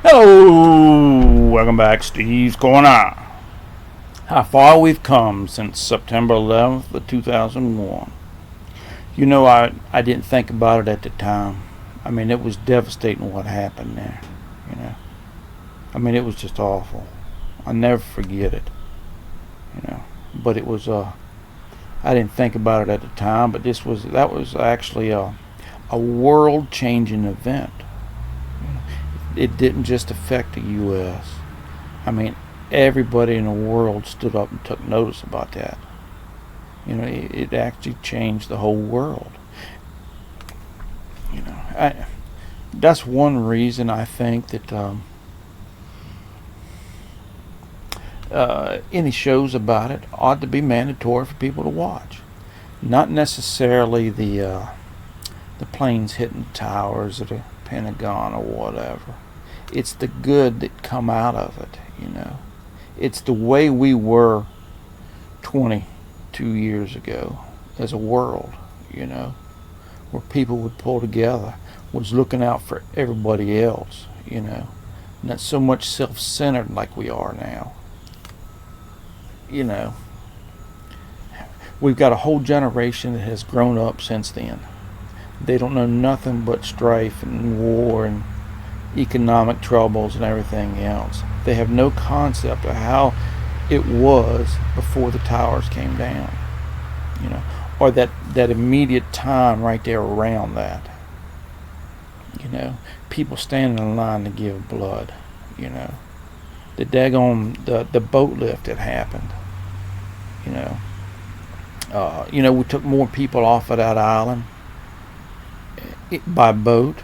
Hello, welcome back. Steve's going on. How far we've come since September 11th of 2001. I didn't think about it at the time. I mean, it was devastating what happened there. You know, I mean, it was just awful. I'll never forget it. But it was. I didn't think about it at the time, but that was actually a world-changing event. It didn't just affect the U.S. I mean, everybody in the world stood up and took notice about that. It actually changed the whole world. That's one reason I think that any shows about it ought to be mandatory for people to watch. Not necessarily the planes hitting towers or the Pentagon or whatever. It's the good that come out of it. It's the way we were 22 years ago as a world. Where people would pull together, was looking out for everybody else. Not so much self-centered like we are now. We've got a whole generation that has grown up since then. They don't know nothing but strife and war and economic troubles and everything else. They have no concept of how it was before the towers came down, or that immediate time right there around that. People standing in line to give blood. The daggone the boat lift that happened. We took more people off of that island by boat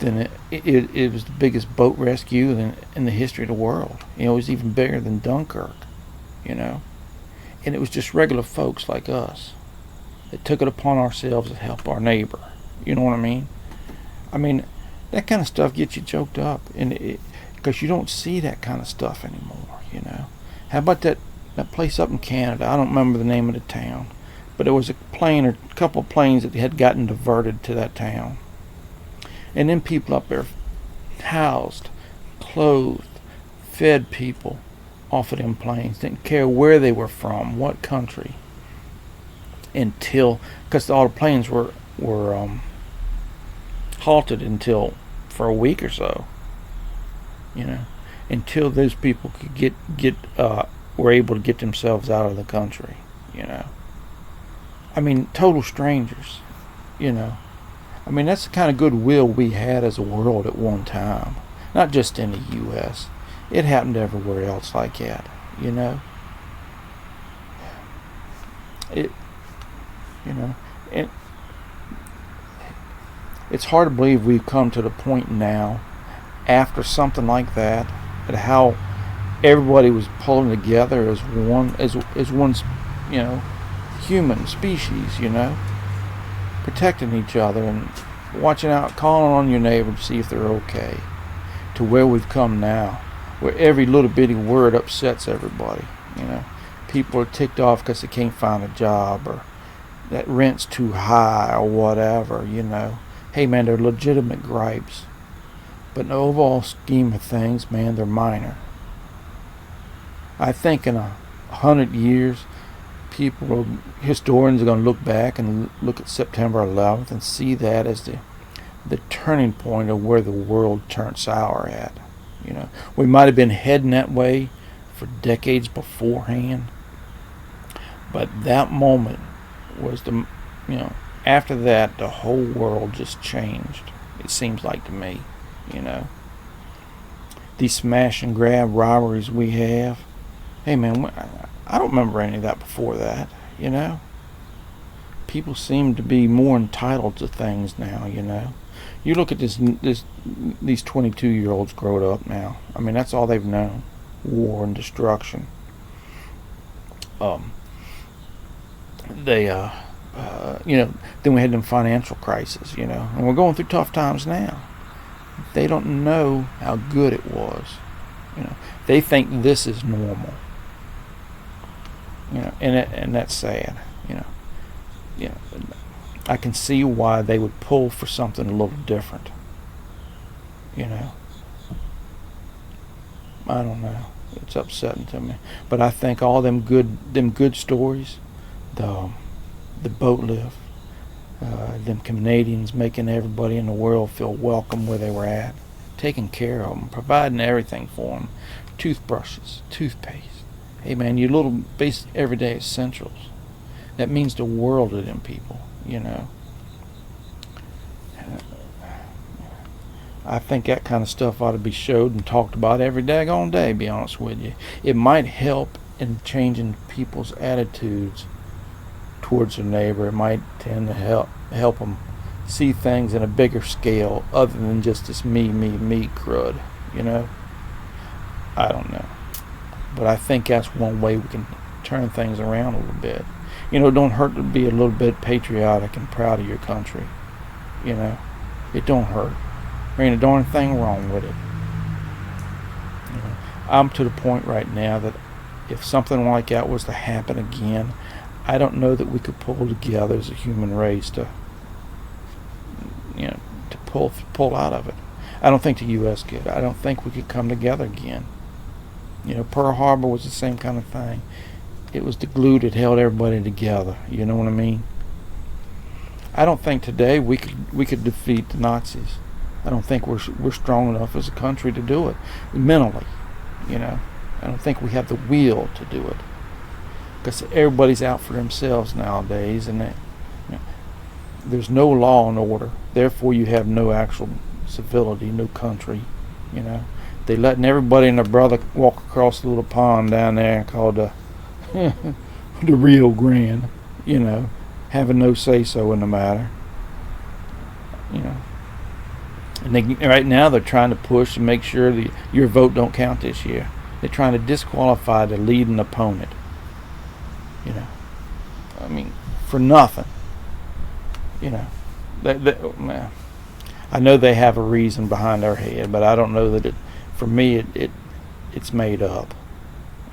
than it was the biggest boat rescue in the history of the world. It was even bigger than Dunkirk. And it was just regular folks like us that took it upon ourselves to help our neighbor. You know what I mean? I mean, that kind of stuff gets you choked up, because you don't see that kind of stuff anymore. How about that place up in Canada? I don't remember the name of the town, but there was a plane or a couple of planes that had gotten diverted to that town, and then people up there housed, clothed, fed people off of them planes. Didn't care where they were from, what country, because all the planes were halted for a week or so. Until those people could were able to get themselves out of the country. I mean, total strangers. I mean, that's the kind of goodwill we had as a world at one time. Not just in the U.S. It happened everywhere else like that. It's hard to believe we've come to the point now, after something like that, at how everybody was pulling together as one, human species, protecting each other and watching out, calling on your neighbor to see if they're okay. To where we've come now, where every little bitty word upsets everybody. People are ticked off because they can't find a job, or that rent's too high, or whatever. Hey man, they're legitimate gripes, but in the overall scheme of things, man, they're minor. I think in 100 years, historians are going to look back and look at September 11th and see that as the turning point of where the world turned sour at. We might have been heading that way for decades beforehand, but that moment was after that, the whole world just changed. It seems like to me, These smash and grab robberies we have. Hey man, I don't remember any of that before that. People seem to be more entitled to things now. You look at these 22-year-olds growing up now. I mean, that's all they've known: war and destruction. Then we had them financial crises, and we're going through tough times now. They don't know how good it was. They think this is normal. And that's sad. I can see why they would pull for something a little different. I don't know. It's upsetting to me. But I think all them good stories, the boat lift, them Canadians making everybody in the world feel welcome where they were at, taking care of them, providing everything for them, toothbrushes, toothpaste. Hey man, your little basic everyday essentials. That means the world to them people, you know. I think that kind of stuff ought to be showed and talked about every daggone day, be honest with you. It might help in changing people's attitudes towards their neighbor. It might tend to help them see things in a bigger scale other than just this me crud, you know. I don't know. But I think that's one way we can turn things around a little bit. You know, it don't hurt to be a little bit patriotic and proud of your country. You know, it don't hurt. There ain't a darn thing wrong with it. You know, I'm to the point right now that if something like that was to happen again, I don't know that we could pull together as a human race to, you know, to pull out of it. I don't think the U.S. could. I don't think we could come together again. You know, Pearl Harbor was the same kind of thing. It was the glue that held everybody together. You know what I mean? I don't think today we could defeat the Nazis. I don't think we're strong enough as a country to do it mentally. You know, I don't think we have the will to do it because everybody's out for themselves nowadays, and there's no law and order. Therefore, you have no actual civility, no country. You know, they letting everybody and their brother walk across the little pond down there called the the Rio Grande. You know, having no say so in the matter. You know. And right now they're trying to push and make sure that your vote don't count this year. They're trying to disqualify the leading opponent. You know, I mean, for nothing. You know, I know they have a reason behind their head, but I don't know that for me, it's made up.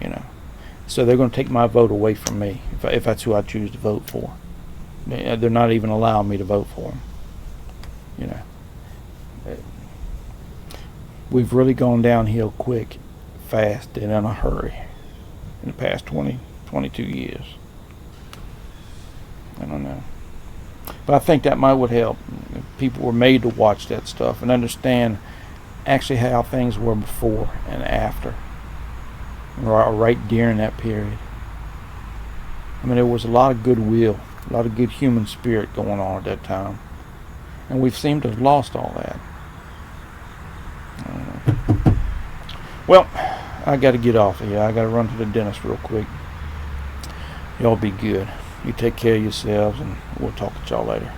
You know, so they're going to take my vote away from me if that's who I choose to vote for. They're not even allowing me to vote for them. You know. We've really gone downhill quick, fast, and in a hurry in the past 22 years. I don't know. But I think that would help. People were made to watch that stuff and understand actually how things were before and after, right during that period. I mean, there was a lot of goodwill, a lot of good human spirit going on at that time. And we've seemed to have lost all that. Well, I got to get off of here. I got to run to the dentist real quick. Y'all be good. You take care of yourselves, and we'll talk to y'all later.